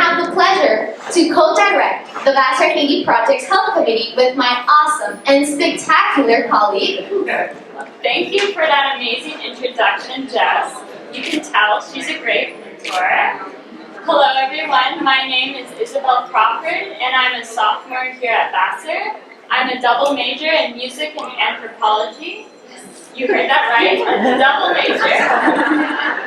have the pleasure to co-direct the Vassar Haiti Project's Health Committee with my awesome and spectacular colleague. Thank you for that amazing introduction, Jess. You can tell she's a great mentor. Hello everyone, my name is Isabel Crawford and I'm a sophomore here at Vassar. I'm a double major in music and anthropology. You heard that right, a double major.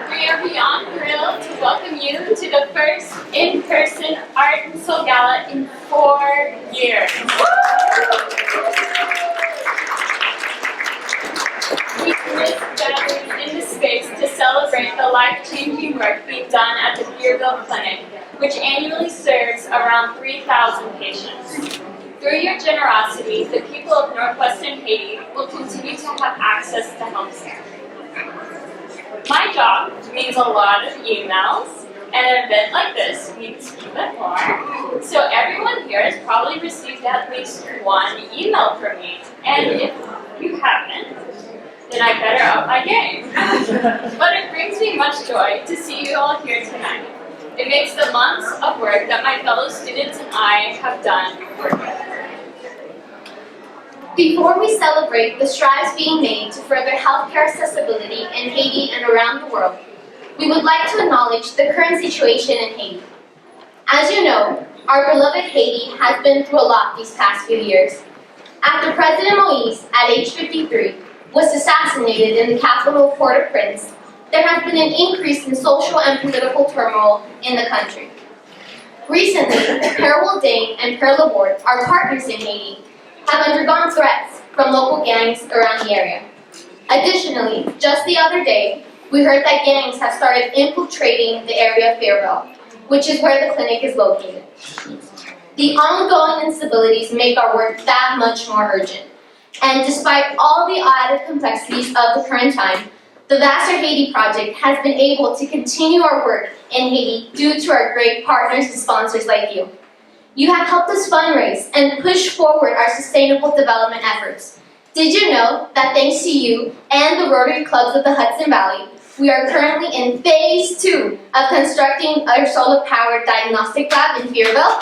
We are beyond thrilled to welcome you to the first in-person Art Soul Gala in 4 years. We commit gathering in this space to celebrate the life-changing work we've done at the Fiervil Clinic, which annually serves around 3,000 patients. Through your generosity, the people of northwestern Haiti will continue to have access to health care. My job means a lot of emails, and an event like this needs even more. So everyone here has probably received at least one email from me, and if you haven't, then I better up my game. But it brings me much joy to see you all here tonight. It makes the months of work that my fellow students and I have done worth it. Before we celebrate the strides being made to further healthcare accessibility in Haiti and around the world, we would like to acknowledge the current situation in Haiti. As you know, our beloved Haiti has been through a lot these past few years. After President Moise, at age 53, was assassinated in the capital of Port-au-Prince, there has been an increase in social and political turmoil in the country. Recently, Paarul and Paarul, our partners in Haiti, have undergone threats from local gangs around the area. Additionally, just the other day, we heard that gangs have started infiltrating the area of Fiervil, which is where the clinic is located. The ongoing instabilities make our work that much more urgent. And despite all the added complexities of the current time, the Vassar Haiti Project has been able to continue our work in Haiti due to our great partners and sponsors like you. You have helped us fundraise and push forward our sustainable development efforts. Did you know that thanks to you and the Rotary Clubs of the Hudson Valley, we are currently in phase 2 of constructing our solar-powered diagnostic lab in Fiervil?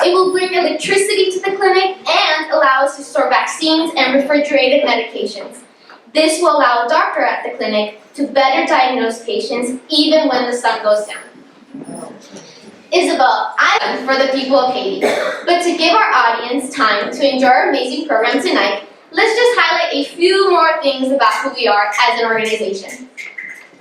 It will bring electricity to the clinic and allow us to store vaccines and refrigerated medications. This will allow a doctor at the clinic to better diagnose patients even when the sun goes down. Isabel, I'm for the people of Haiti, but to give our audience time to enjoy our amazing program tonight, let's just highlight a few more things about who we are as an organization.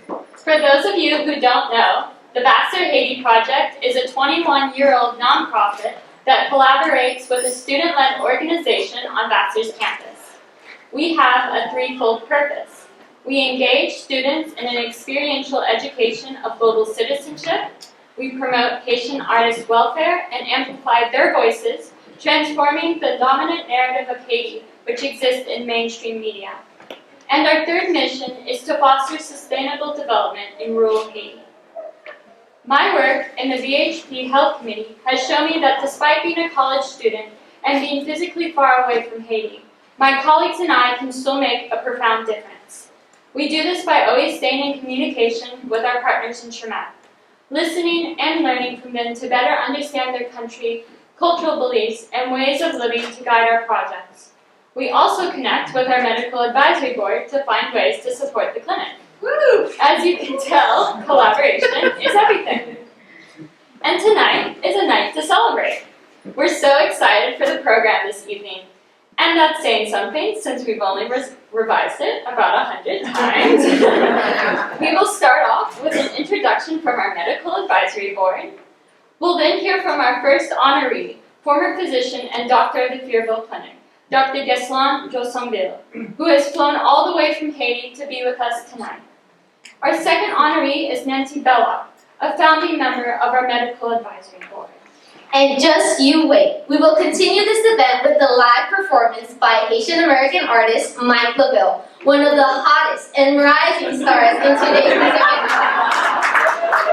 For those of you who don't know, the Vassar Haiti Project is a 21-year-old nonprofit that collaborates with a student-led organization on Vassar's campus. We have a threefold purpose. We engage students in an experiential education of global citizenship. We promote Haitian artist welfare and amplify their voices, transforming the dominant narrative of Haiti, which exists in mainstream media. And our third mission is to foster sustainable development in rural Haiti. My work in the VHP Health Committee has shown me that despite being a college student and being physically far away from Haiti, my colleagues and I can still make a profound difference. We do this by always staying in communication with our partners in Chermaitre, listening and learning from them to better understand their country, cultural beliefs, and ways of living to guide our projects. We also connect with our medical advisory board to find ways to support the clinic. Woo! As you can tell, collaboration is everything. And tonight is a night to celebrate. We're so excited for the program this evening. And that's saying something since we've only revised it about 100 times. We will start off with an introduction from our medical advisory board. We'll then hear from our first honoree, former physician and doctor of the Fiervil Clinic, Dr. Gueslin Jossainvil, who has flown all the way from Haiti to be with us tonight. Our second honoree is Nancy Belok, a founding member of our medical advisory board. And just you wait. We will continue this event with the live performance by Haitian-American artist Mike LaVille, one of the hottest and rising stars in today's music industry.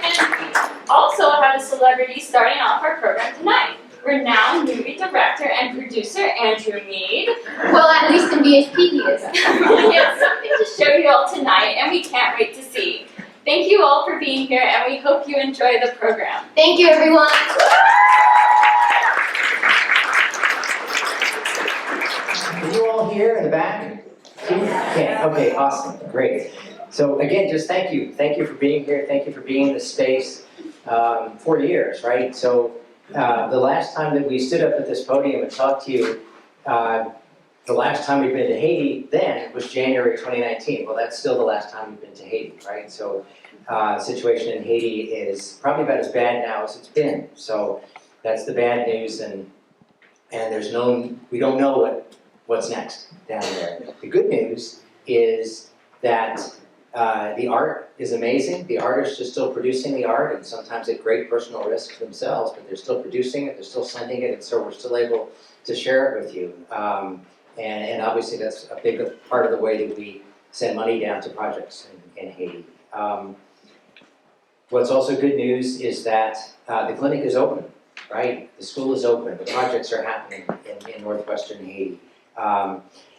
And we also have a celebrity starting off our program tonight. renowned movie director and producer Andrew Meade. Well, at least in VHP he is. He has something to show you all tonight, and we can't wait to see. Thank you all for being here, and we hope you enjoy the program. Thank you, everyone. Are you all here in the back? Okay, awesome, great. So again, just thank you. Thank you for being here. Thank you for being in this space. 4 years, right? So the last time that we stood up at this podium and talked to you, the last time we've been to Haiti then was January 2019. Well, that's still the last time we've been to Haiti, right? So the situation in Haiti is probably about as bad now as it's been. So that's the bad news, and we don't know what's next down there. The good news is that the art is amazing. The artists are still producing the art, and sometimes at great personal risk themselves, but they're still producing it, they're still sending it, and so we're still able to share it with you. And obviously that's a big part of the way that we send money down to projects in Haiti. What's also good news is that the clinic is open, right? The school is open, the projects are happening in northwestern Haiti.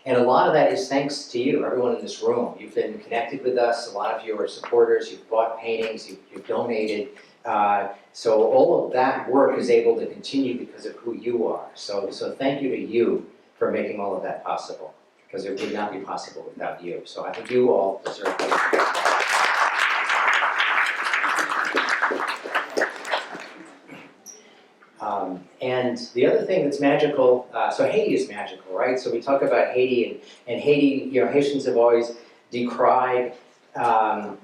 And a lot of that is thanks to you, everyone in this room. You've been connected with us, a lot of you are supporters, you've bought paintings, you've donated. So all of that work is able to continue because of who you are. So thank you to you for making all of that possible, because it would not be possible without you. So I think you all deserve it. And the other thing that's magical, so Haiti is magical, right? So we talk about Haiti, and Haiti, Haitians have always decried the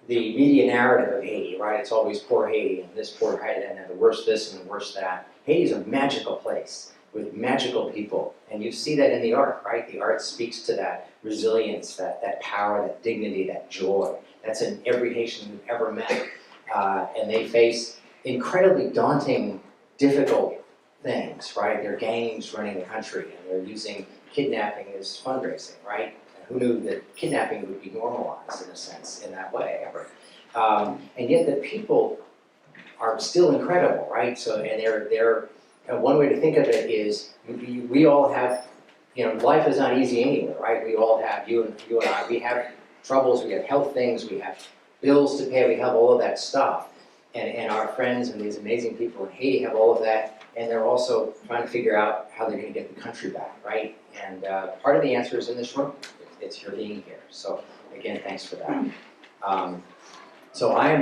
media narrative of Haiti, right? It's always poor Haiti, and this poor Haiti, and the worst this and the worst that. Haiti is a magical place with magical people, and you see that in the art, right? The art speaks to that resilience, that power, that dignity, that joy. That's in every Haitian we've ever met. And they face incredibly daunting, difficult things, right? There are gangs running the country, and they're using kidnapping as fundraising, right? Who knew that kidnapping would be normalized, in a sense, in that way, ever? And yet the people are still incredible, right? So, and they're one way to think of it is, we all have, life is not easy anywhere, right? We all have, you and I, we have troubles, we have health things, we have bills to pay, we have all of that stuff. And our friends and these amazing people in Haiti have all of that, and they're also trying to figure out how they're going to get the country back, right? And part of the answer is in this room. It's your being here. So again, thanks for that.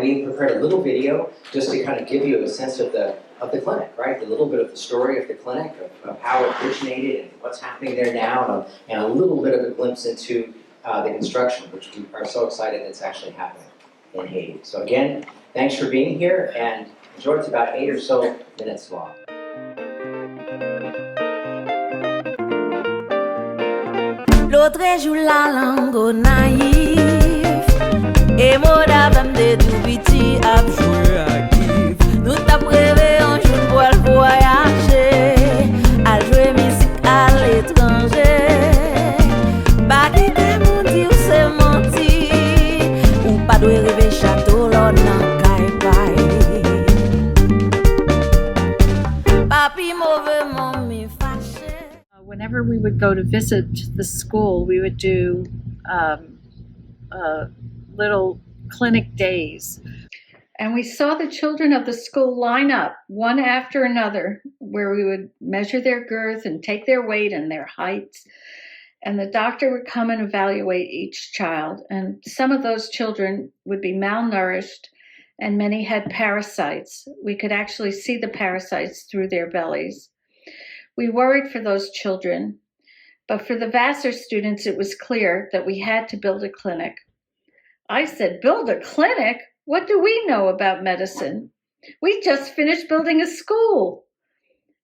We prepared a little video just to kind of give you a sense of the clinic, right? A little bit of the story of the clinic, of how it originated and what's happening there now, and a little bit of a glimpse into the construction, which we are so excited it's actually happening in Haiti. So again, thanks for being here, and enjoy. It's about 8 or so minutes long. L'autre joue la langue naïve, et moi d'avant de tout petit à jouer à Kiev. Nous t'a prévé un jour pour le voyager, à jouer musique à l'étranger. Pas quitter mon Dieu, c'est menti, ou pas de rêver château l'on n'a. Whenever we would go to visit the school, we would do little clinic days. And we saw the children of the school line up one after another, where we would measure their girth and take their weight and their heights. And the doctor would come and evaluate each child. And some of those children would be malnourished, and many had parasites. We could actually see the parasites through their bellies. We worried for those children, but for the Vassar students, it was clear that we had to build a clinic. I said, build a clinic? What do we know about medicine? We just finished building a school.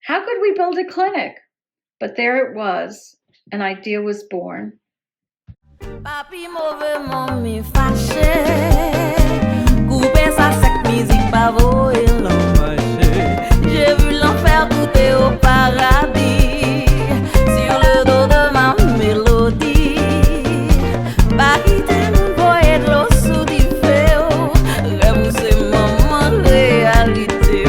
How could we build a clinic? But there it was. An idea was born. Papi mauvais, mommy fâché, couper sa sec musique pavo et l'envacher. J'ai vu l'enfer goûter au paradis, sur le dos de ma mélodie. Pas quitter mon voyer de l'eau sous du feu, rêve c'est maman réalité.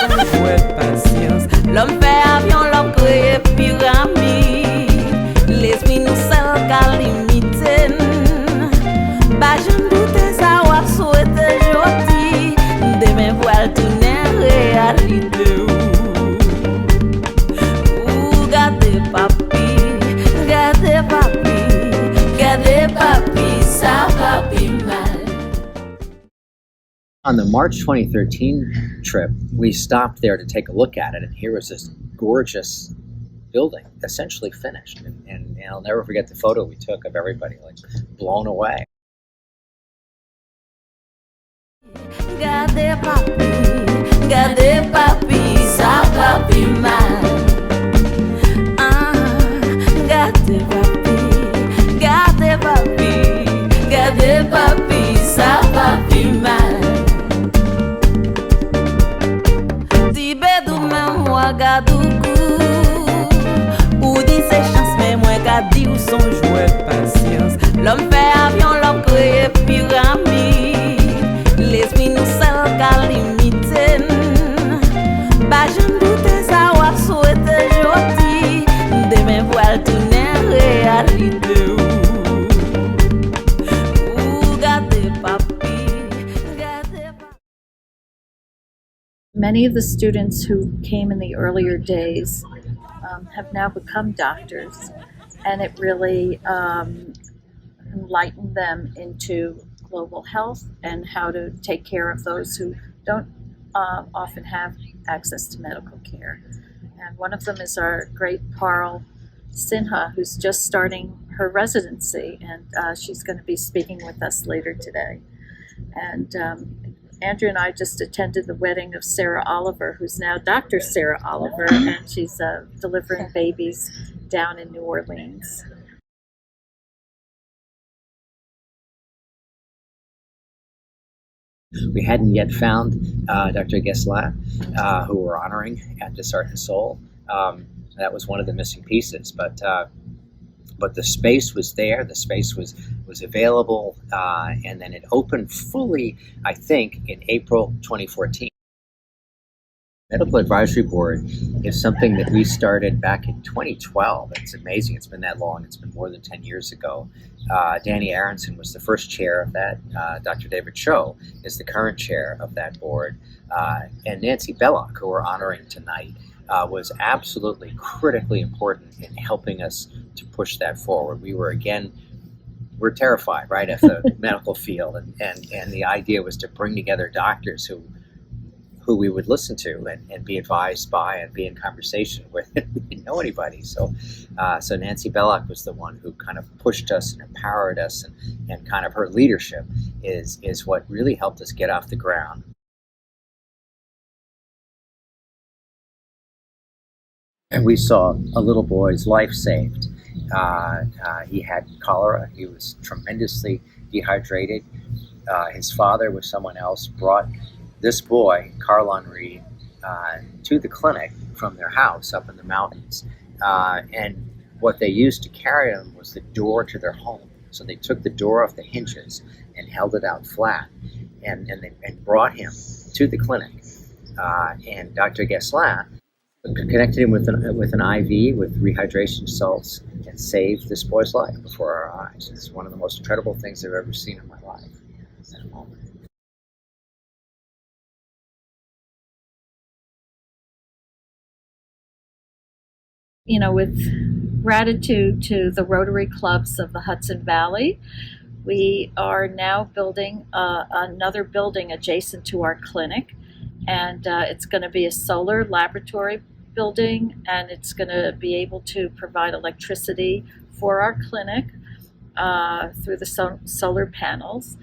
son jouet de patience. L'homme fait avion, l'homme crée pyramide. L'esprit nous seul qu'à limiter. Bah je ne doute ça ou à souhaiter jodi. Demain voile tourner réalité. Ou gardez papi, gardez papi, gardez papi, ça va plus mal. On the March 2013 trip, we stopped there to take a look at it, and here was this gorgeous building, essentially finished. And I'll never forget the photo we took of everybody, like, blown away. Gardez papi, ça va plus mal. Ah, gardez papi, ça va plus mal. Tibedou même moi gadoukou, ou dit c'est chance mais moi gadi ou son jouet de patience. L'homme fait avion, l'homme crée pyramide. L'esprit nous seul qu'à limiter. Bah je ne doute ça ou à souhaiter jodi. Demain voile tourner réalité. Ou gardez papi, gardez papi. Many of the students who came in the earlier days have now become doctors, and it really enlightened them into global health and how to take care of those who don't often have access to medical care. And one of them is our great Paarul Sinha, who's just starting her residency, and she's going to be speaking with us later today. And Andrew and I just attended the wedding of Sarah Oliver, who's now Dr. Sarah Oliver, and she's delivering babies down in New Orleans. We hadn't yet found Dr. Gueslin, who we're honoring at this Art Soul. That was one of the missing pieces, but the space was there, the space was available, and then it opened fully, I think, in April 2014. Medical Advisory Board is something that we started back in 2012. It's amazing. It's been that long. It's been more than 10 years ago. Danny Aronson was the first chair of that. Dr. David Cho is the current chair of that board. And Nancy Belok, who we're honoring tonight, was absolutely critically important in helping us to push that forward. We're terrified, right, of the medical field. And the idea was to bring together doctors who we would listen to and be advised by and be in conversation with. We didn't know anybody. So Nancy Belok was the one who kind of pushed us and empowered us, and kind of her leadership is what really helped us get off the ground. And we saw a little boy's life saved. He had cholera. He was tremendously dehydrated. His father was someone else, brought this boy, Honoree, to the clinic from their house up in the mountains. And what they used to carry him was the door to their home. So they took the door off the hinges and held it out flat and brought him to the clinic. And Dr. Gueslin connected him with an IV with rehydration salts and saved this boy's life before our eyes. It's one of the most incredible things I've ever seen in my life at a moment. You know, with gratitude to the Rotary Clubs of the Hudson Valley, we are now building another building adjacent to our clinic, and it's going to be a solar laboratory building, and it's going to be able to provide electricity for our clinic through the solar panels,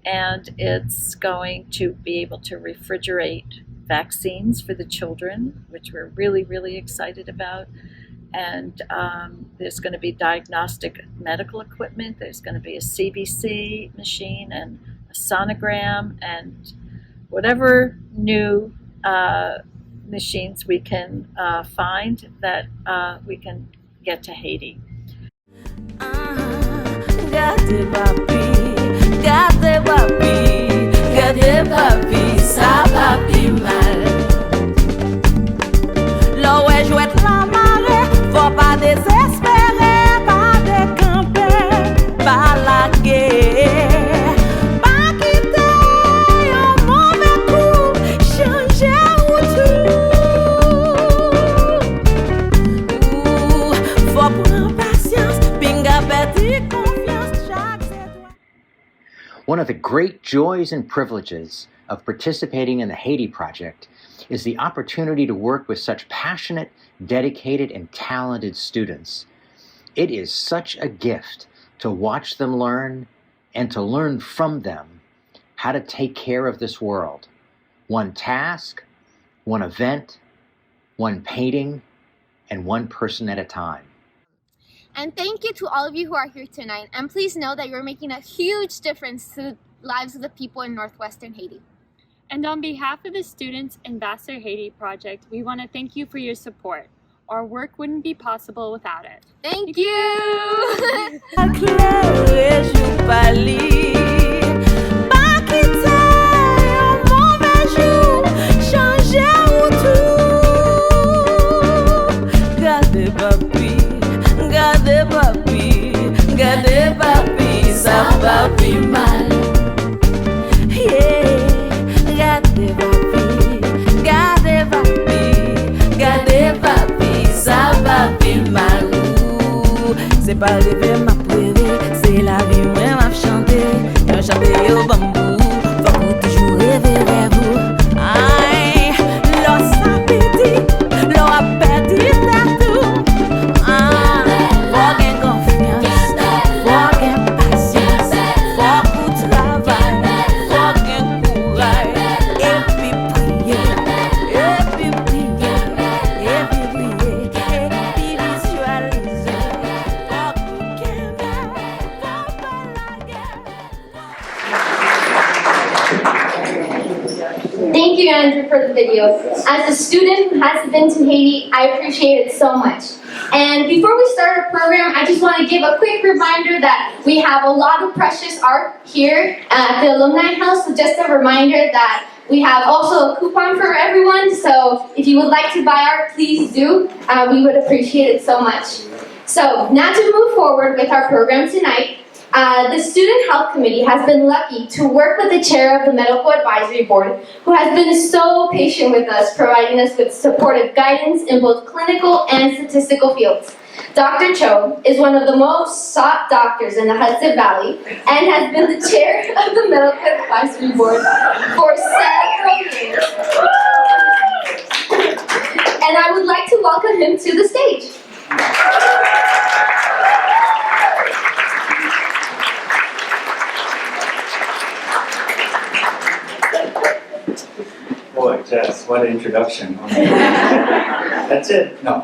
and it's going to be able to refrigerate vaccines for the children, which we're really, really excited about. And there's going to be diagnostic medical equipment. There's going to be a CBC machine and a sonogram and whatever new machines we can find that we can get to Haiti. Gardez papi, ça va plus mal. One of the great joys and privileges of participating in the Haiti Project is the opportunity to work with such passionate, dedicated, and talented students. It is such a gift to watch them learn and to learn from them how to take care of this world. One task, one event, one painting, and one person at a time. And thank you to all of you who are here tonight. And please know that you're making a huge difference to the lives of the people in northwestern Haiti. And on behalf of the students in Vassar Haiti Project, we want to thank you for your support. Our work wouldn't be possible without it. Thank you! Gade papi, sa papi mal. Yeah, gade papi, sa papi mal. C'est pas rêver ma prêvé, c'est la vie moi m'a chanté. Yon chante yo bambou, faut que toujours rêver vers vous. Aïe, l'on s'appétit, l'on a perdu tout. Thank you, Andrew, for the video. As a student who has been to Haiti, I appreciate it so much. And before we start our program, I just want to give a quick reminder that we have a lot of precious art here at the Alumni House. So just a reminder that we have also a coupon for everyone. So if you would like to buy art, please do. We would appreciate it so much. So now to move forward with our program tonight, the Student Health Committee has been lucky to work with the chair of the Medical Advisory Board, who has been so patient with us, providing us with supportive guidance in both clinical and statistical fields. Dr. Cho is one of the most sought doctors in the Hudson Valley and has been the chair of the Medical Advisory Board for several years. And I would like to welcome him to the stage. Boy, Jess, what an introduction. That's it? No.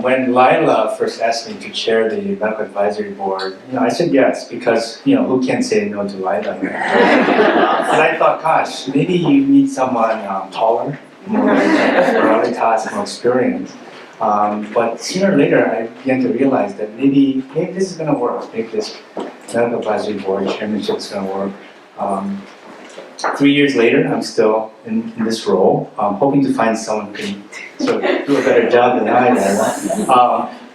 When Lila first asked me to chair the Medical Advisory Board, I said yes, because, who can say no to Lila? But I thought, gosh, maybe you need someone taller, more gravitas, more experience. But sooner or later, I began to realize that maybe this is going to work. Maybe this Medical Advisory Board chairmanship is going to work. 3 years later, I'm still in this role, hoping to find someone who can sort of do a better job than I did.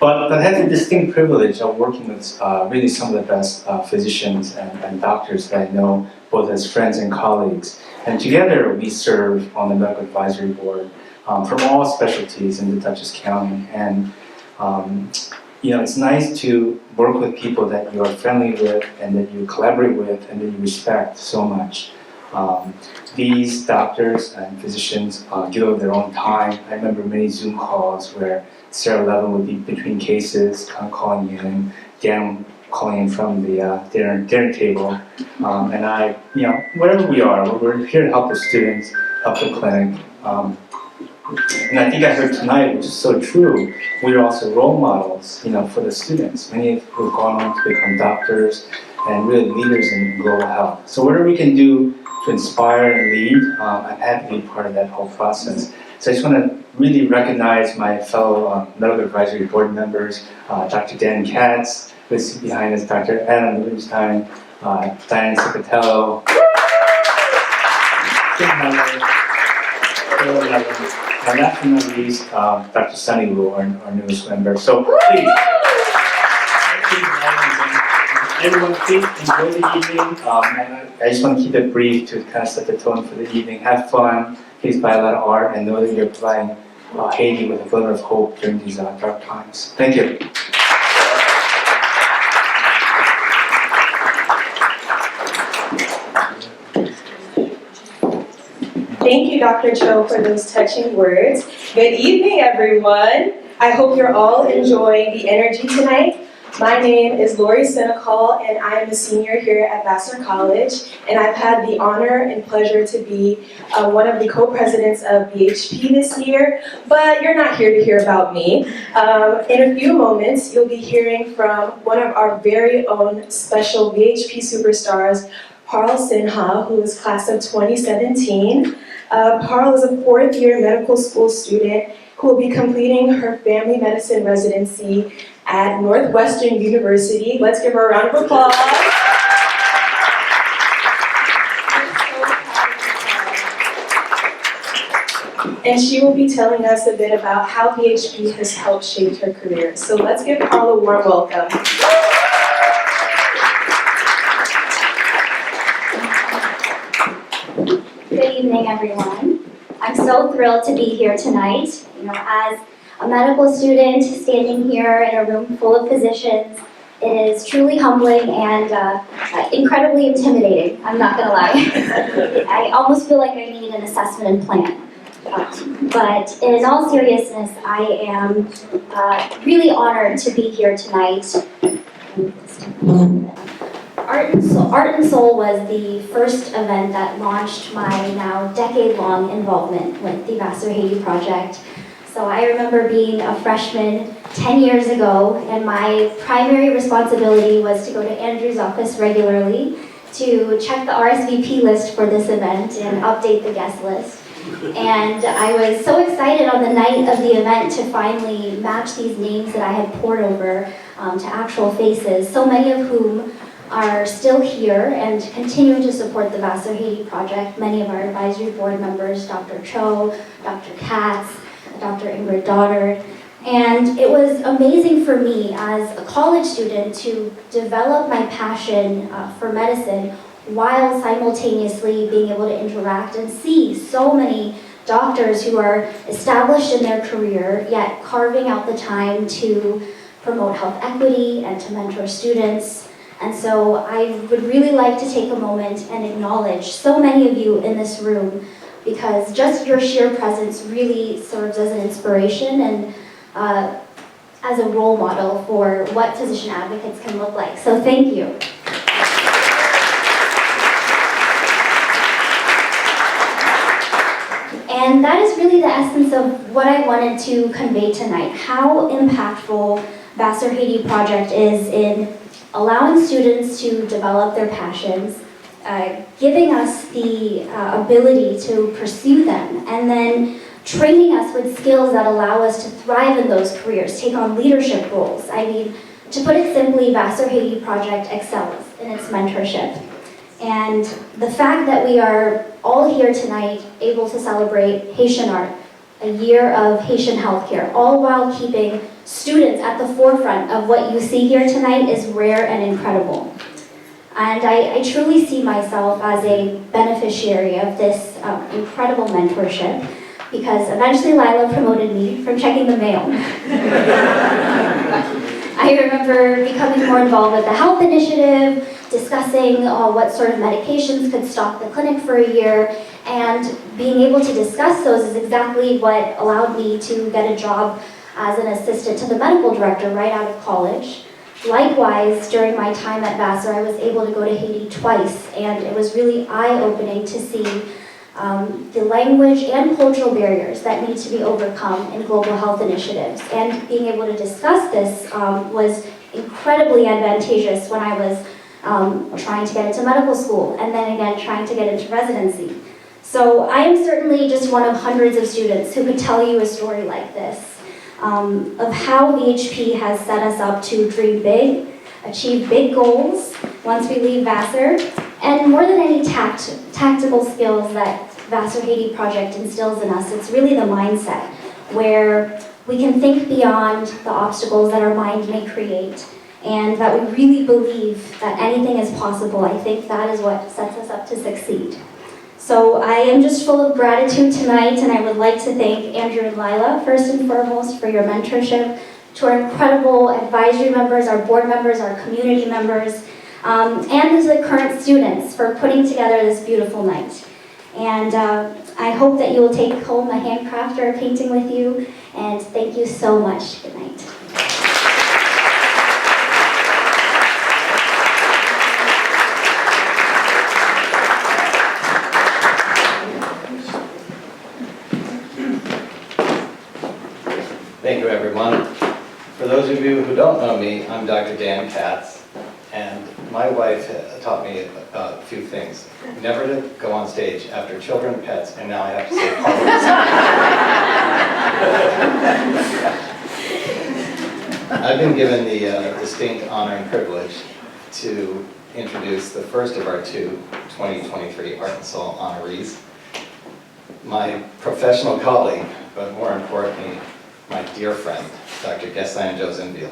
But I had the distinct privilege of working with really some of the best physicians and doctors that I know, both as friends and colleagues. And together, we serve on the Medical Advisory Board from all specialties in the Dutchess County. And it's nice to work with people that you are friendly with and that you collaborate with and that you respect so much. These doctors and physicians give up their own time. I remember many Zoom calls where Sarah Levin would be between cases, kind of calling in, Dan calling in from the dinner table, and I, wherever we are, we're here to help the students, help the clinic. And I think I heard tonight, which is so true, we're also role models, for the students. Many of who have gone on to become doctors and really leaders in global health. So whatever we can do to inspire and lead, I'm happy to be part of that whole process. So I just want to really recognize my fellow Medical Advisory Board members, Dr. Dan Katz, who's behind us, Dr. Adam Rubenstein, Diane Cicatello, and last but not least, Dr. Sunny Wu, our newest member. So please, everyone, please enjoy the evening. I just want to keep it brief to kind of set the tone for the evening. Have fun. Please buy a lot of art and know that you're providing Haiti with a glimmer of hope during these dark times. Thank you. you, Dr. Cho, for those touching words. Good evening, everyone. I hope you're all enjoying the energy tonight. My name is Laury, Senecal, and I am a senior here at Vassar College, and I've had the honor and pleasure to be one of the co-presidents of VHP this year, but you're not here to hear about me. In a few moments, you'll be hearing from one of our very own special VHP superstars, Paarul Sinha, who is class of 2017. Paarul is a fourth-year medical school student who will be completing her family medicine residency at Northwestern University. Let's give her a round of applause. And she will be telling us a bit about how VHP has helped shape her career. So let's give Paarul a warm welcome. Good evening, everyone. I'm so thrilled to be here tonight. As a medical student standing here in a room full of physicians, it is truly humbling and incredibly intimidating, I'm not gonna lie. I almost feel like I need an assessment and plan. But in all seriousness, I am really honored to be here tonight. Art and Soul was the first event that launched my now decade-long involvement with the Vassar Haiti project. So I remember being a freshman 10 years ago, and my primary responsibility was to go to Andrew's office regularly to check the RSVP list for this event and update the guest list. And I was so excited on the night of the event to finally match these names that I had poured over to actual faces, so many of whom are still here and continuing to support the Vassar Haiti project. Many of our advisory board members, Dr. Cho, Dr. Katz, Dr. Ingrid Doddard. And it was amazing for me as a college student to develop my passion for medicine while simultaneously being able to interact and see so many doctors who are established in their career, yet carving out the time to promote health equity and to mentor students. And so I would really like to take a moment and acknowledge so many of you in this room, because just your sheer presence really serves as an inspiration and as a role model for what physician advocates can look like. So thank you. And that is really the essence of what I wanted to convey tonight, how impactful Vassar Haiti project is in allowing students to develop their passions, giving us the ability to pursue them, and then training us with skills that allow us to thrive in those careers, take on leadership roles. I mean, to put it simply, Vassar Haiti project excels in its mentorship. And the fact that we are all here tonight able to celebrate Haitian art, a year of Haitian healthcare, all while keeping students at the forefront of what you see here tonight is rare and incredible. And I truly see myself as a beneficiary of this incredible mentorship, because eventually Lila promoted me from checking the mail. I remember becoming more involved with the health initiative, discussing what sort of medications could stock the clinic for a year, and being able to discuss those is exactly what allowed me to get a job as an assistant to the medical director right out of college. Likewise, during my time at Vassar, I was able to go to Haiti twice, and it was really eye-opening to see the language and cultural barriers that need to be overcome in global health initiatives. And being able to discuss this was incredibly advantageous when I was trying to get into medical school, and then again trying to get into residency. So I am certainly just one of hundreds of students who could tell you a story like this, of how VHP has set us up to dream big, achieve big goals once we leave Vassar, and more than any tactical skills that Vassar Haiti project instills in us, it's really the mindset where we can think beyond the obstacles that our mind may create, and that we really believe that anything is possible. I think that is what sets us up to succeed. So I am just full of gratitude tonight, and I would like to thank Andrew and Lila, first and foremost, for your mentorship, to our incredible advisory members, our board members, our community members, and to the current students for putting together this beautiful night. And I hope that you will take home a handcraft or a painting with you. And thank you so much. Good night. Thank you, everyone. For those of you who don't know me, I'm Dr. Dan Katz, and my wife taught me a few things. Never to go on stage after children, pets, and now I have to say Paarul. I've been given the distinct honor and privilege to introduce the first of our two 2023 Art Soul honorees, my professional colleague, but more importantly, my dear friend, Dr. Gueslin Jossainvil.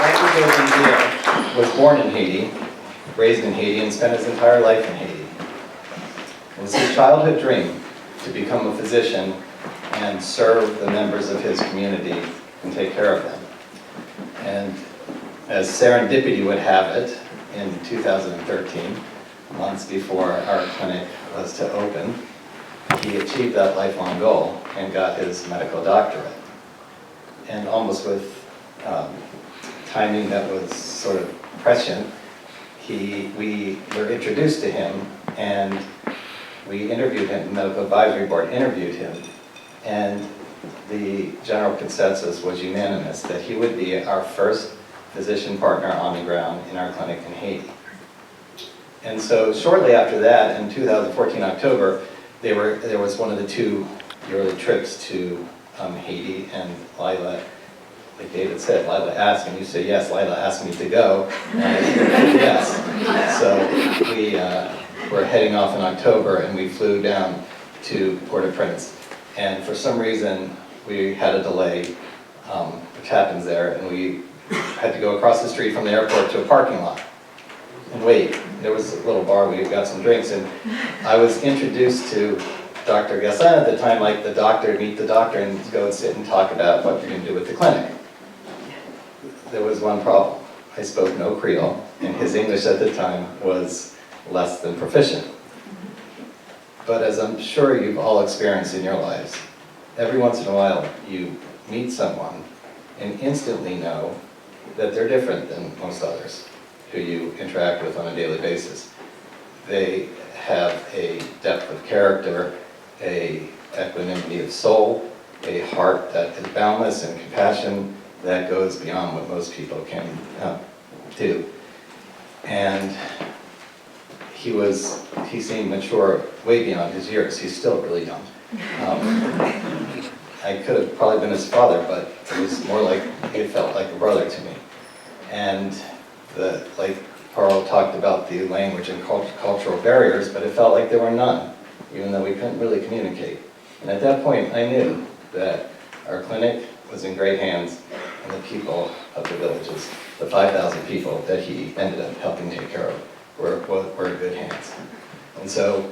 Dr. Jossainvil was born in Haiti, raised in Haiti, and spent his entire life in Haiti. It was his childhood dream to become a physician and serve the members of his community and take care of them. And as serendipity would have it, in 2013, months before our clinic was to open, he achieved that lifelong goal and got his medical doctorate. And almost with timing that was sort of prescient, we were introduced to him, and we interviewed him, the medical advisory board interviewed him, and the general consensus was unanimous that he would be our first physician partner on the ground in our clinic in Haiti. And so shortly after that, in 2014 October, there was one of the 2 yearly trips to Haiti, and Lila, like David said, Lila asked, and you say yes, Lila asked me to go, and I said yes. So we were heading off in October, and we flew down to Port-au-Prince. And for some reason, we had a delay, which happens there, and we had to go across the street from the airport to a parking lot and wait. There was a little bar, we got some drinks, and I was introduced to Dr. Gueslin at the time, like the doctor, meet the doctor and go and sit and talk about what you're going to do with the clinic. There was one problem. I spoke no Creole, and his English at the time was less than proficient. But as I'm sure you've all experienced in your lives, every once in a while you meet someone and instantly know that they're different than most others who you interact with on a daily basis. They have a depth of character, a equanimity of soul, a heart that is boundless, and compassion that goes beyond what most people can do. And he seemed mature way beyond his years. He's still really young. I could have probably been his father, but it was more like he felt like a brother to me. And like Paarul talked about the language and cultural barriers, but it felt like there were none, even though we couldn't really communicate. And at that point, I knew that our clinic was in great hands, and the people of the villages, the 5,000 people that he ended up helping take care of, were in good hands. And so,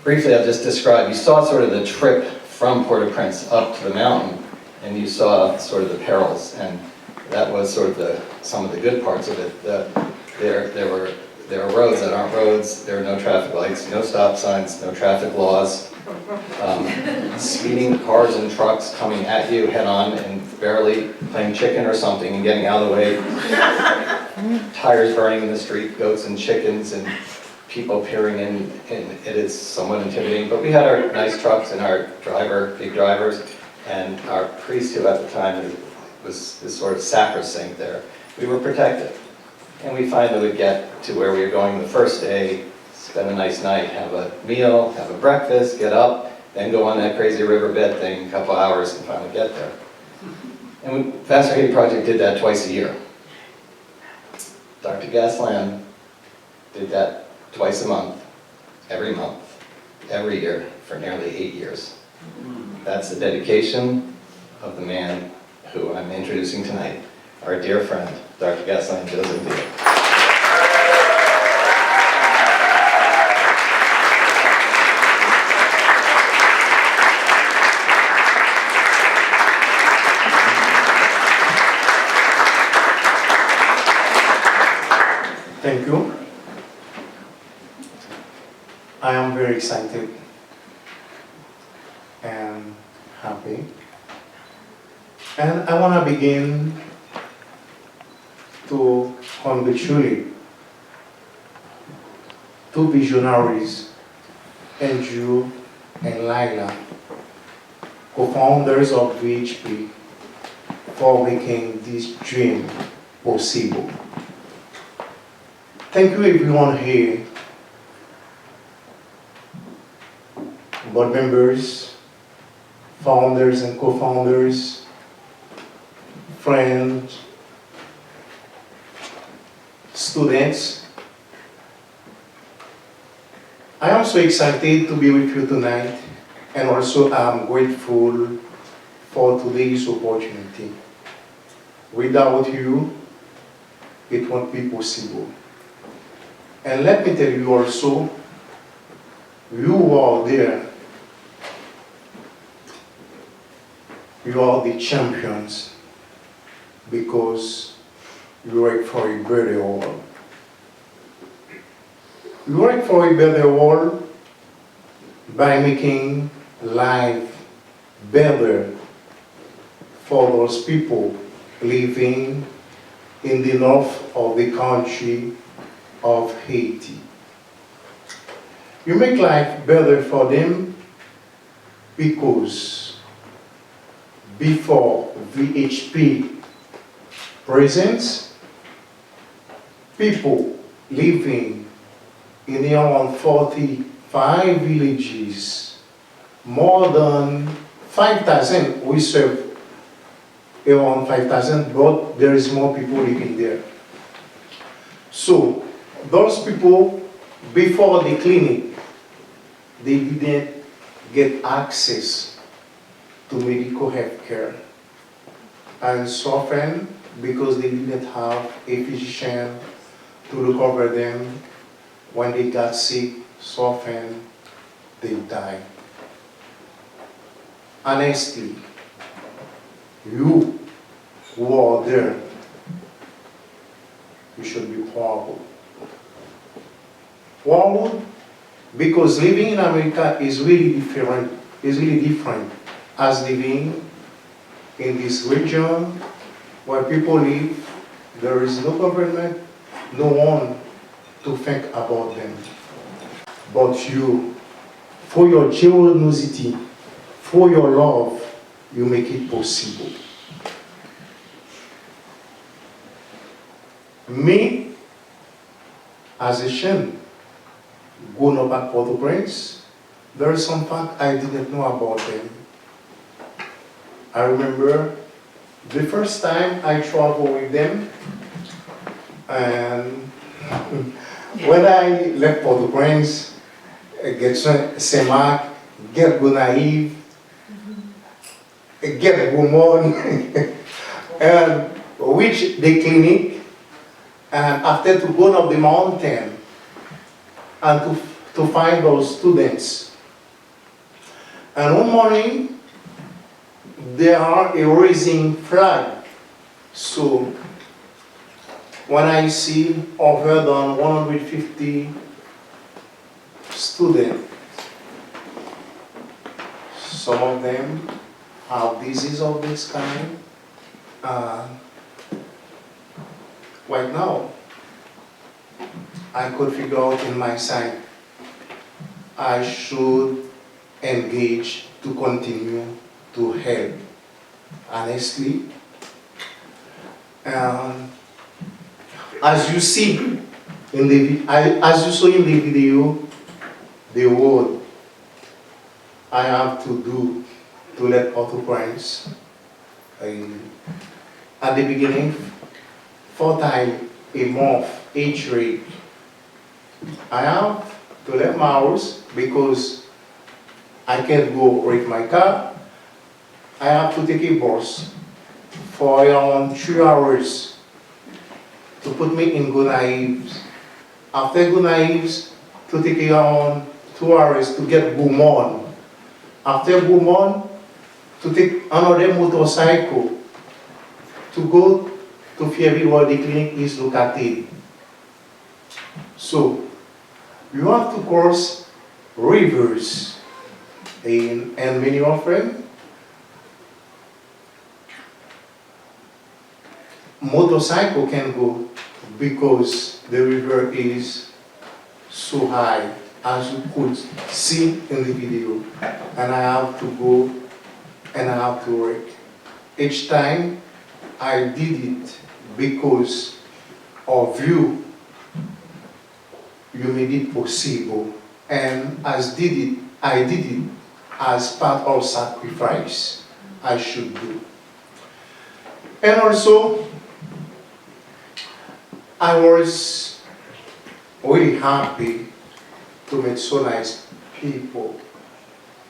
briefly, I'll just describe, you saw sort of the trip from Port-au-Prince up to the mountain, and you saw sort of the perils, and that was sort of some of the good parts of it. There are roads that aren't roads, there are no traffic lights, no stop signs, no traffic laws, speeding cars and trucks coming at you head on and barely playing chicken or something and getting out of the way, tires burning in the street, goats and chickens, and people peering in, and it is somewhat intimidating. But we had our nice trucks and our big drivers, and our priest, who at the time was sort of sacrosanct there. We were protected. And we finally would get to where we were going the first day, spend a nice night, have a meal, have a breakfast, get up, then go on that crazy riverbed thing a couple hours and finally get there. And Vassar Haiti Project did that twice a year. Dr. Gueslin did that twice a month, every year, for nearly 8 years. That's the dedication of the man who I'm introducing tonight, our dear friend, Dr. Gueslin Jossainvil. Thank you. I am very excited and happy. And I want to begin to congratulate two visionaries, Andrew and Lila, co-founders of VHP, for making this dream possible. Thank you everyone here, board members, founders and co-founders, friends, students. I am so excited to be with you tonight, and also I'm grateful for today's opportunity. Without you, it won't be possible. And let me tell you also, you are there. You are the champions because you work for a better world. You work for a better world by making life better for those people living in the north of the country of Haiti. You make life better for them because before VHP presence, people living in around 45 villages, more than 5,000, we serve around 5,000, but there is more people living there. So, those people, before the clinic, they didn't get access to medical health care. And so often, because they didn't have a physician to look over them, when they got sick, so often they died. Honestly, you who are there, you should be proud. Proud because living in America is really different as living in this region where people live. There is no government, no one to think about them. But you, for your generosity, for your love, you make it possible. Me, as a Shen, grown up at Port-au-Prince, there is some fact I didn't know about them. I remember the first time I traveled with them, and when I left Port-au-Prince, get Saint-Marc, get Gonaive, get Beaumont, and reach the clinic, and after to go up the mountain and to find those students. And one morning, they are raising flag. So when I see over than 150 students, some of them have disease of this kind. Right now, I could figure out in my side, I should engage to continue to help. Honestly, as you see in the as you saw in the video, the word I have to do to let Port-au-Prince at the beginning, 4 times a month, each week. I have to let my house because I can't go with my car. I have to take a bus for around 2 hours to put me in Gonaives. After Gonaives, to take around 2 hours to get Beaumont. After Beaumont, to take another motorcycle to go to Fiervil where the clinic is located. So you have to cross rivers, and many of them, motorcycle can go because the river is so high, as you could see in the video, and I have to go and I have to work. Each time I did it because of you, you made it possible, and I did it as part of sacrifice I should do. And also, I was really happy to meet so nice people,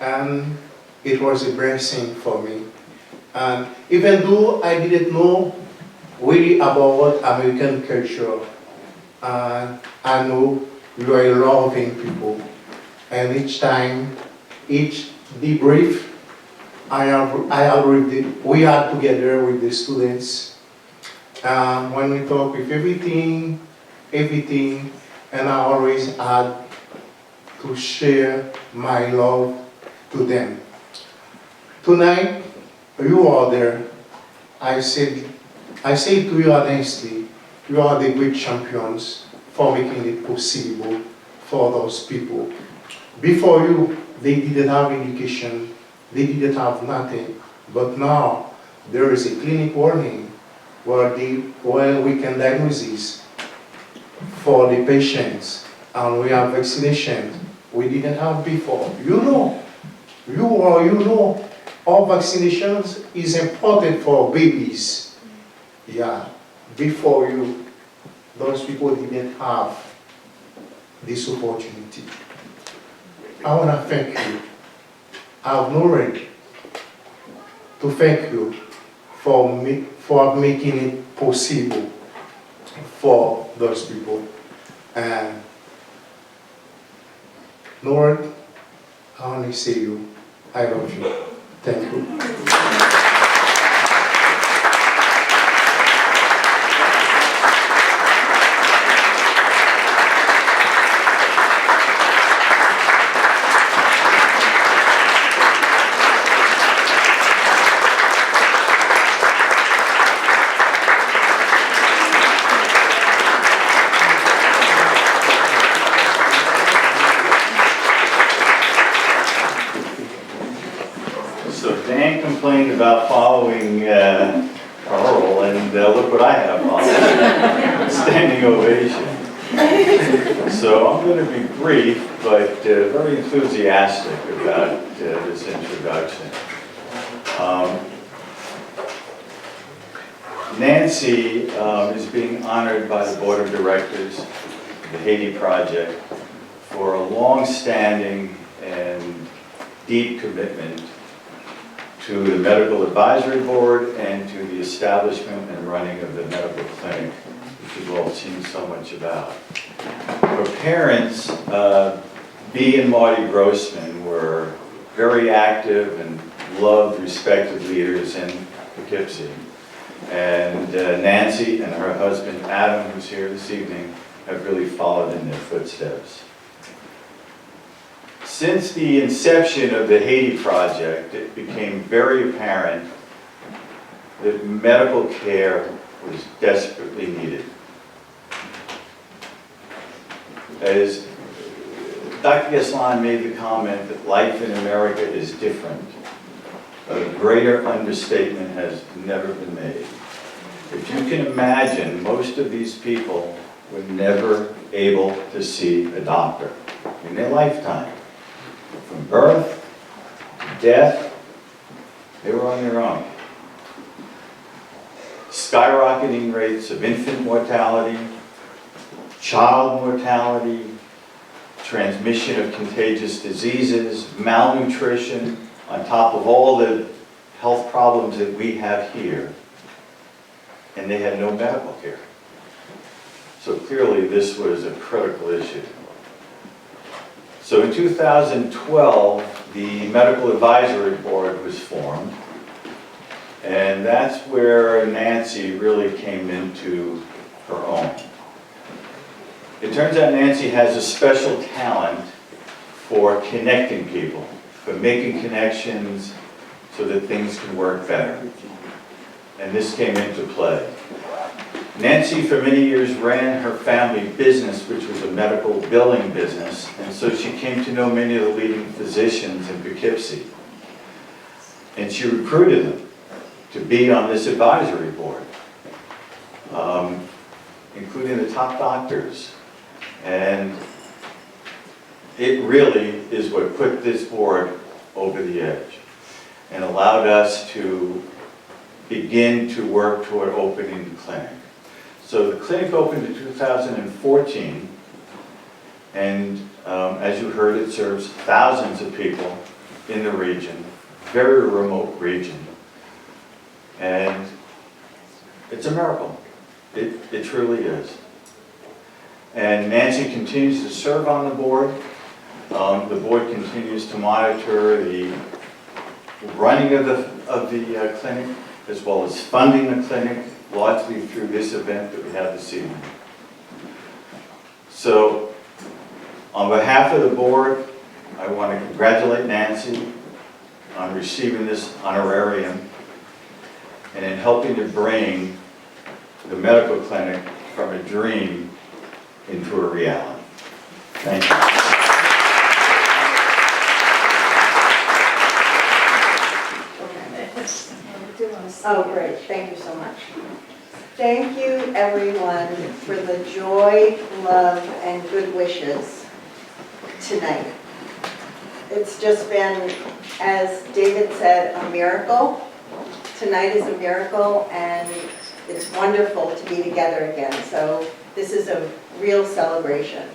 and it was a blessing for me. And even though I didn't know really about American culture, I know you are loving people, and each time, each debrief, we are together with the students. When we talk with everything, and I always had to share my love to them. Tonight, you are there. I say to you honestly, you are the great champions for making it possible for those people. Before you, they didn't have education, they didn't have nothing, but now there is a clinic warning where we can diagnose this for the patients, and we have vaccination we didn't have before. You know, all vaccinations is important for babies. Yeah, before you, those people didn't have this opportunity. I want to thank you. I have no right to thank you for making it possible for those people. And Lord, I only say you, I love you. Thank you. Complained about following Paarul, and look what I have following. Standing ovation. So I'm going to be brief, but very enthusiastic about this introduction. Nancy is being honored by the Board of Directors of the Haiti Project for a long-standing and deep commitment to the Medical Advisory Board and to the establishment and running of the medical clinic, which you've all seen so much about. Her parents, Bea and Marty Grossman, were very active and loved, respected leaders in Poughkeepsie. And Nancy and her husband Adam, who's here this evening, have really followed in their footsteps. Since the inception of the Haiti Project, it became very apparent that medical care was desperately needed. As Dr. Gueslin made the comment that life in America is different, a greater understatement has never been made. If you can imagine, most of these people were never able to see a doctor in their lifetime. From birth to death, they were on their own. Skyrocketing rates of infant mortality, child mortality, transmission of contagious diseases, malnutrition, on top of all the health problems that we have here. And they had no medical care. So clearly this was a critical issue. So in 2012, the Medical Advisory Board was formed, and that's where Nancy really came into her own. It turns out Nancy has a special talent for connecting people, for making connections so that things can work better. And this came into play. Nancy, for many years, ran her family business, which was a medical billing business, and so she came to know many of the leading physicians in Poughkeepsie. And she recruited them to be on this advisory board, including the top doctors. And it really is what put this board over the edge and allowed us to begin to work toward opening the clinic. So the clinic opened in 2014, and as you heard, it serves thousands of people in the region, very remote region. And it's a miracle. It truly is. And Nancy continues to serve on the board. The board continues to monitor the running of the clinic, as well as funding the clinic, largely through this event that we have this evening. So, on behalf of the board, I want to congratulate Nancy on receiving this honorarium and in helping to bring the medical clinic from a dream into a reality. Thank you. Oh, great. Thank you so much. Thank you, everyone, for the joy, love, and good wishes tonight. It's just been, as David said, a miracle. Tonight is a miracle, and it's wonderful to be together again. So this is a real celebration.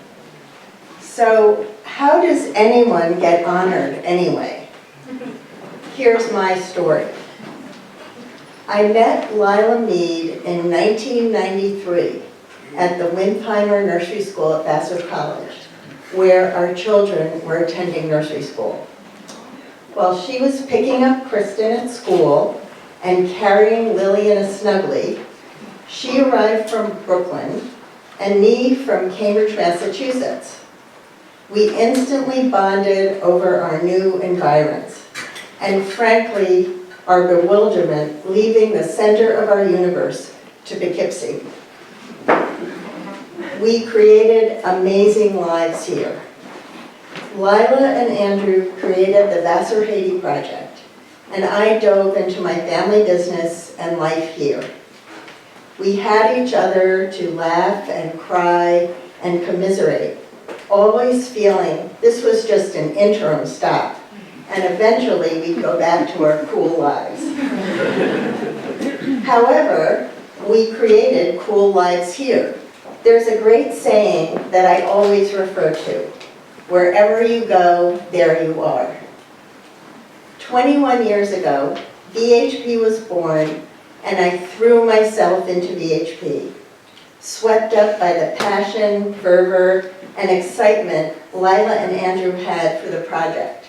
So how does anyone get honored anyway? Here's my story. I met Lila Meade in 1993 at the Windheimer Nursery School at Vassar College, where our children were attending nursery school. While she was picking up Kristen at school and carrying Lily in a snuggly, she arrived from Brooklyn and me from Cambridge, Massachusetts. We instantly bonded over our new environs, and frankly, our bewilderment leaving the center of our universe to Poughkeepsie. We created amazing lives here. Lila and Andrew created the Vassar Haiti project, and I dove into my family business and life here. We had each other to laugh and cry and commiserate, always feeling this was just an interim stop, and eventually we'd go back to our cool lives. However, we created cool lives here. There's a great saying that I always refer to: wherever you go, there you are. 21 years ago, VHP was born, and I threw myself into VHP, swept up by the passion, fervor, and excitement Lila and Andrew had for the project,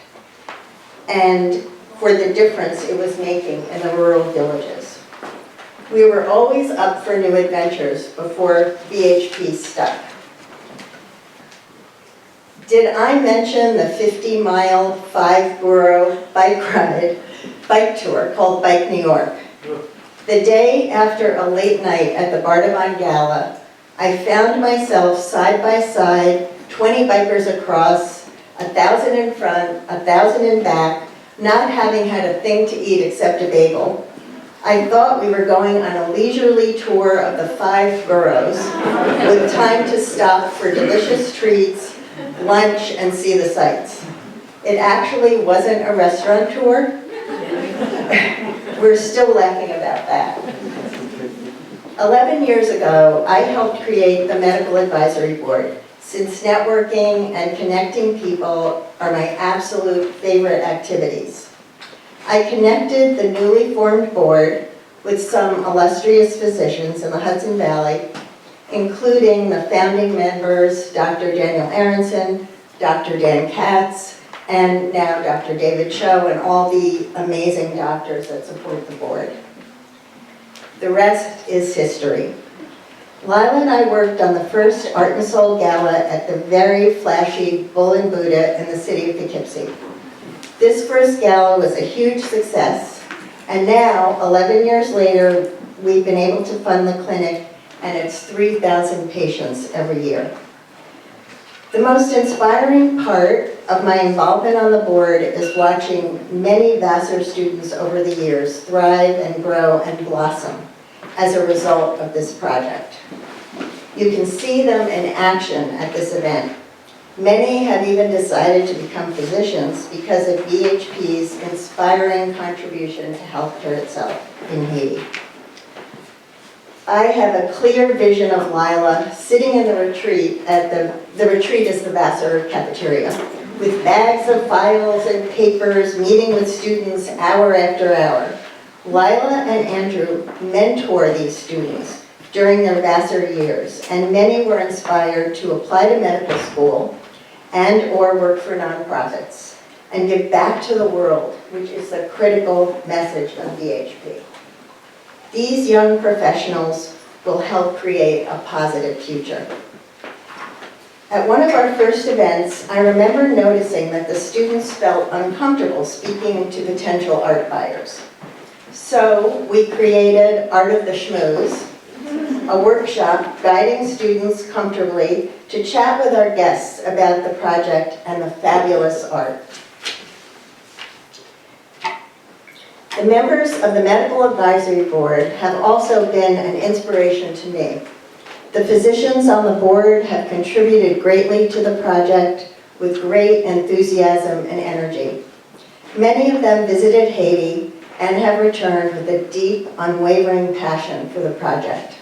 and for the difference it was making in the rural villages. We were always up for new adventures before VHP stuck. Did I mention the 50-mile, 5-borough bike tour called Bike New York? The day after a late night at the Bardavon Gala, I found myself side by side, 20 bikers across, 1,000 in front, 1,000 in back, not having had a thing to eat except a bagel. I thought we were going on a leisurely tour of the 5 boroughs with time to stop for delicious treats, lunch, and see the sights. It actually wasn't a restaurant tour. We're still laughing about that. 11 years ago, I helped create the Medical Advisory Board, since networking and connecting people are my absolute favorite activities. I connected the newly formed board with some illustrious physicians in the Hudson Valley, including the founding members, Dr. Daniel Aronson, Dr. Dan Katz, and now Dr. David Cho, and all the amazing doctors that support the board. The rest is history. Lila and I worked on the first Art Soul Gala at the very flashy Bull and Buddha in the city of Poughkeepsie. This first gala was a huge success, and now, 11 years later, we've been able to fund the clinic and its 3,000 patients every year. The most inspiring part of my involvement on the board is watching many Vassar students over the years thrive and grow and blossom as a result of this project. You can see them in action at this event. Many have even decided to become physicians because of VHP's inspiring contribution to healthcare itself in Haiti. I have a clear vision of Lila sitting in the retreat at the retreat is the Vassar cafeteria, with bags of files and papers, meeting with students hour after hour. Lila and Andrew mentor these students during their Vassar years, and many were inspired to apply to medical school and or work for nonprofits and give back to the world, which is the critical message of VHP. These young professionals will help create a positive future. At one of our first events, I remember noticing that the students felt uncomfortable speaking to potential art buyers. So we created Art of the Schmooze, a workshop guiding students comfortably to chat with our guests about the project and the fabulous art. The members of the Medical Advisory Board have also been an inspiration to me. The physicians on the board have contributed greatly to the project with great enthusiasm and energy. Many of them visited Haiti and have returned with a deep, unwavering passion for the project.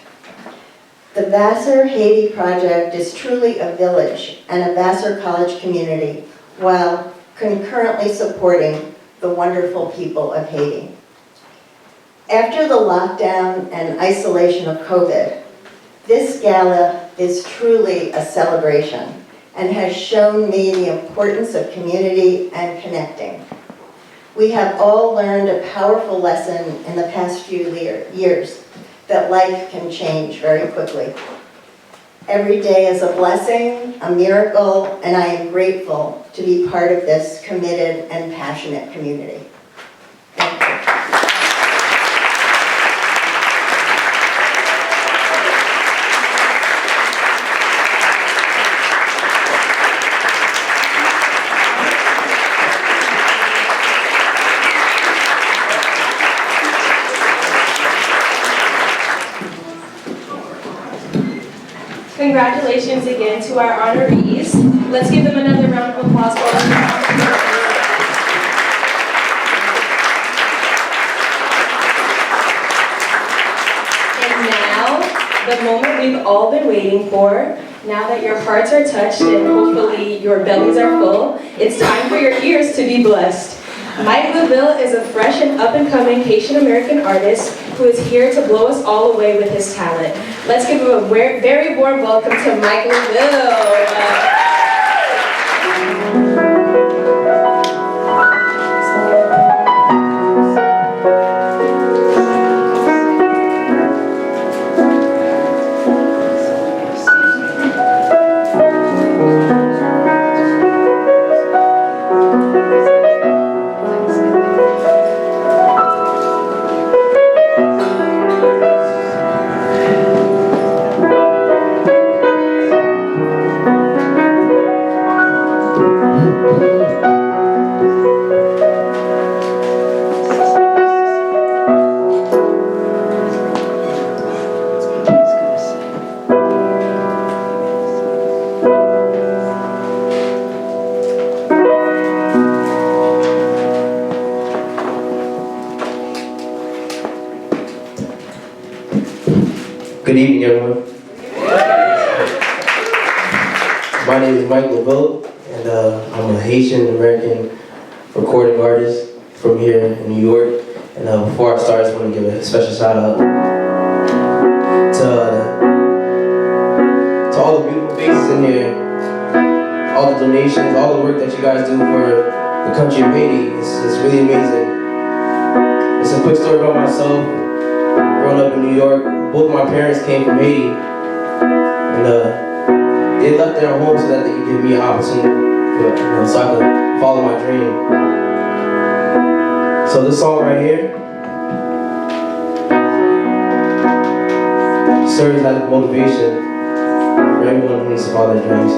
The Vassar Haiti project is truly a village and a Vassar College community, while concurrently supporting the wonderful people of Haiti. After the lockdown and isolation of COVID, this gala is truly a celebration and has shown me the importance of community and connecting. We have all learned a powerful lesson in the past few years that life can change very quickly. Every day is a blessing, a miracle, and I am grateful to be part of this committed and passionate community. Thank you. Congratulations again to our honorees. Let's give them another round of applause for them. And now, the moment we've all been waiting for, now that your hearts are touched and hopefully your bellies are full, it's time for your ears to be blessed. Mike LaVille is a fresh and up-and-coming Haitian-American artist who is here to blow us all away with his talent. Let's give him a very warm welcome to Mike LaVille. Good evening, everyone. My name is Mike LaVille, and I'm a Haitian-American recording artist from here in New York. And before I start, I just want to give a special shout out to all the beautiful faces in here, all the donations, all the work that you guys do for the country of Haiti. It's really amazing. It's a quick story about myself. Growing up in New York, both my parents came from Haiti, And they left their home so that they could give me an opportunity, so I could follow my dream. So this song right here serves as motivation for everyone who needs to follow their dreams.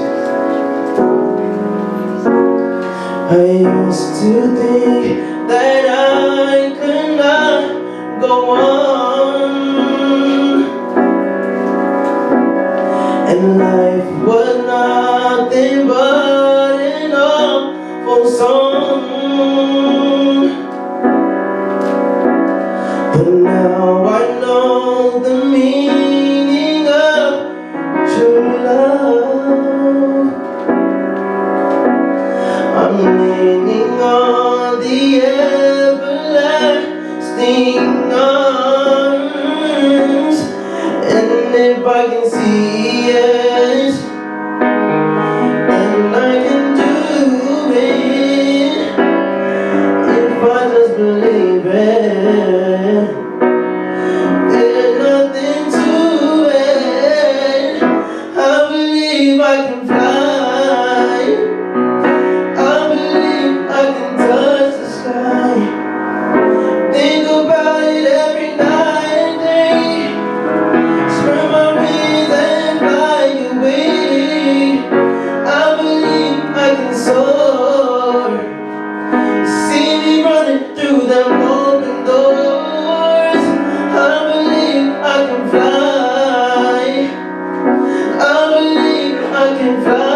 I used to think that I could not go on, and life was nothing but an awful song. But now I know the meaning of true love. I'm leaning on the everlasting arms, and if I can see it, then I can do it. If I just believe it, there's nothing to it. I believe I can fly. I can touch the sky. Think about it every night and day. Spread my wings and fly away. I believe I can soar. See me running through them open doors. I believe I can fly. I believe I can fly.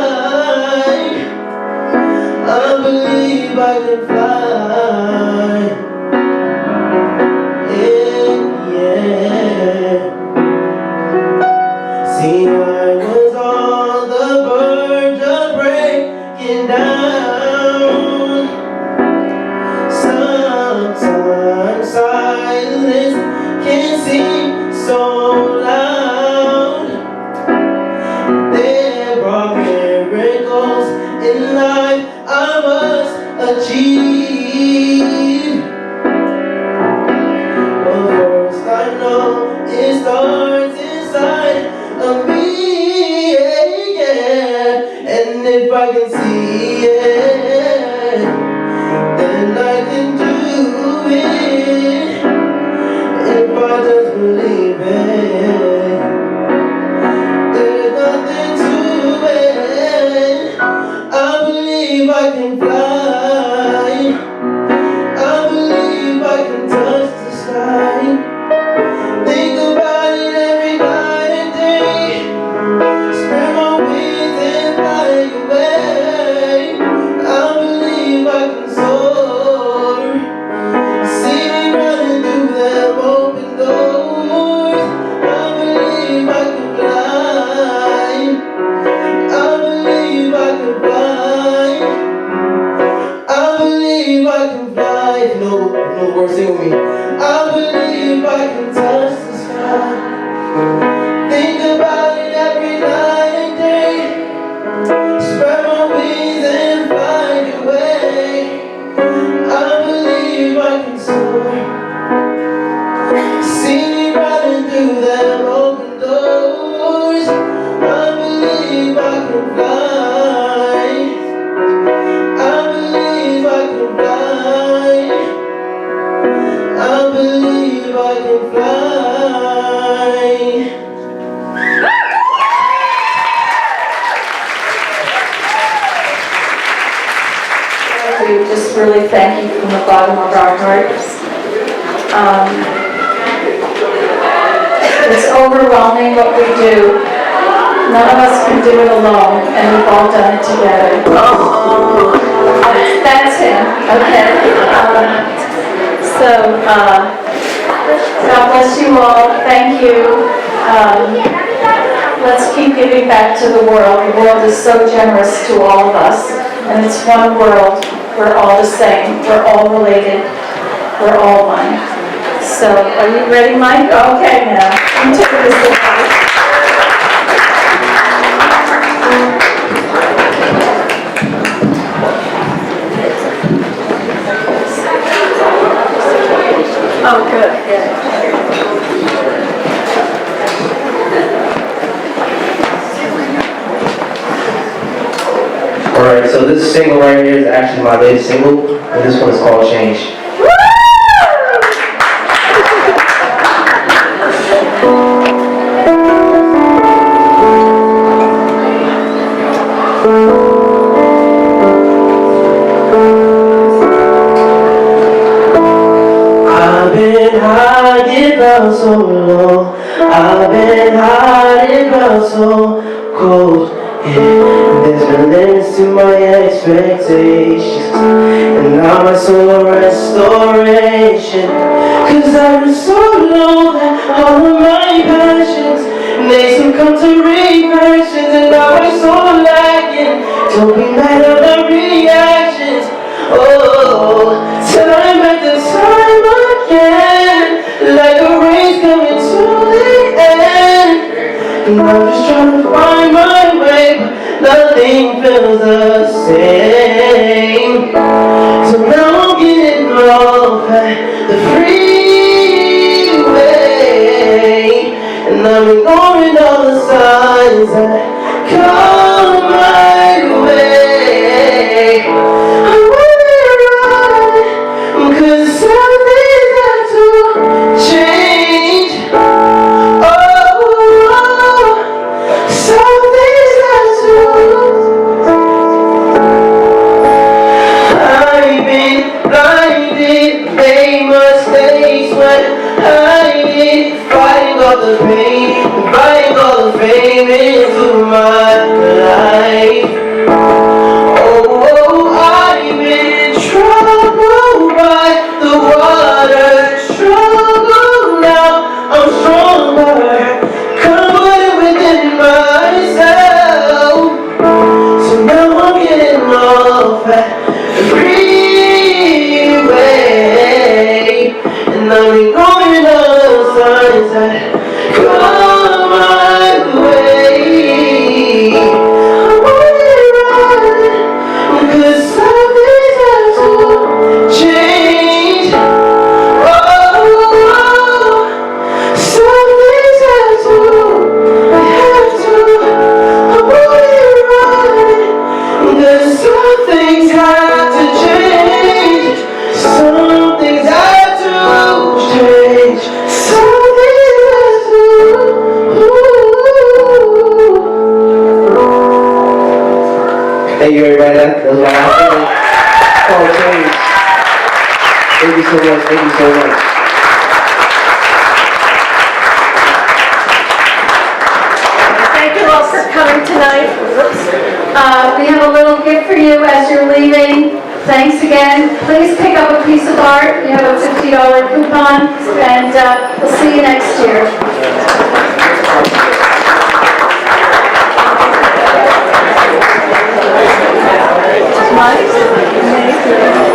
I believe I can fly. Yeah, yeah. See, I was on the verge of breaking down. Sometimes silence can seem so loud. There are miracles in life I must achieve. But first I know it starts inside of me, yeah. And if I can see it, then I can do it. If I just believe it, there's nothing to it. I believe I can fly. I believe I can touch the sky. Think about it every night and day. Spread my wings and fly away. I believe I can soar. See me running through them open doors. I believe I can fly. I believe I can fly. I believe I can fly. If you know the words, sing with me. I believe I can touch the sky. Think about it every night and day. Spread my wings and fly away. I believe I can soar. See me running through them open doors. I believe I can fly. I believe I can fly. I believe I can fly. We just really thank you from the bottom of our hearts. It's overwhelming what we do. None of us can do it alone, and we've all done it together. That's him, okay? God bless you all. Thank you. Let's keep giving back to the world. The world is so generous to all of us, and it's one world. We're all the same. We're all related. We're all one. So, are you ready, Mike? Okay, now. You took this advice. Oh, good. So this single right here is actually my latest single, and this one is called Change. I've been hiding out so long. I've been hiding out so cold. Yeah. There's been limits to my expectations, and now my soul restoration. Cause I've been so low that all of my passions, they still come to reversions, and now my soul lagging. Don't be mad at my reactions. Oh, time after time again, like a race coming to the end. And I'm just trying to find my way, but nothing feels the same. So now I'm getting off at the freeway, and I'm ignoring all the signs that come my way. I wanna run, cause something's got to change. I've been blinded, made mistakes when hiding, fighting all the pain, fighting all the fame into my life. Oh, I've been troubled by the water, struggle now, I'm stronger, confident within myself. So now I'm getting off at the freeway, and I'm ignoring all the signs that come my way. I wanna run, cause something's got to change. Oh, something's got to, I have to. I wanna run, cause something's got to change. Something's got to change. Something's got to. Thank you, everybody. That was my last call change. Thank you so much. Thank you so much. Thank you all for coming tonight. We have a little gift for you as you're leaving. Thanks again. Please pick up a piece of art. You have a $50 coupon, and we'll see you next year. Mike?